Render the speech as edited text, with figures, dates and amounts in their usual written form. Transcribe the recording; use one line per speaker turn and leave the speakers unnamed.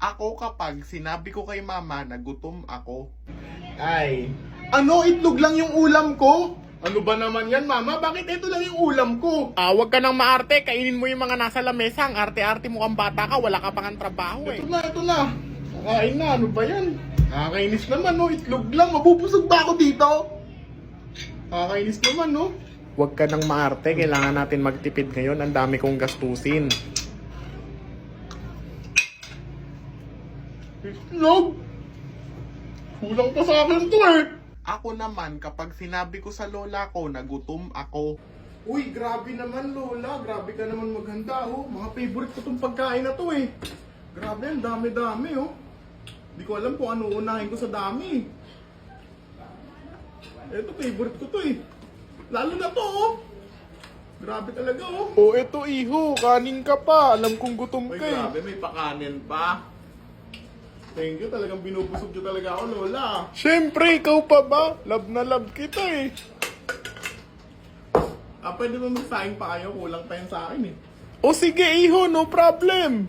Ako kapag sinabi ko kay mama na gutom ako. Ay, ano? Itlog lang yung ulam ko? Ano ba naman yan, mama? Bakit ito lang yung ulam ko?
Huwag ka nang maarte. Kainin mo yung mga nasa lamesa. Ang arte-arte mo kang bata ka. Wala ka pang ang trabaho eh.
Ito na. Kakain na. Ano ba yan? Nakakainis naman, no? Itlog lang. Mabubusog ba ako dito? Nakakainis naman, no?
Huwag ka nang maarte. Kailangan natin magtipid ngayon. Ang dami kong gastusin.
Itlog? Kulang pa sa akin to eh. Ako naman, kapag sinabi ko sa lola ko na gutom ako. Uy, grabe naman lola. Grabe ka naman maghanda, oh. Mga favorite ko tong pagkain na to eh. Grabe, ang dami-dami, oh. Hindi ko alam kung ano unahin ko sa dami. Ito, favorite ko to eh. Lalo na to, oh. Grabe talaga, oh.
Oh, eto iho. Kanin ka pa. Alam kong gutom
Uy,
ka eh.
grabe, may pakanin pa. Thank you, talagang binubusog nyo talaga ako, lola.
Siyempre, ikaw pa ba? Love na love kita eh.
Pwede ba magsaing pa kayo? Kulang pa yan sa akin eh.
O sige iho, no problem.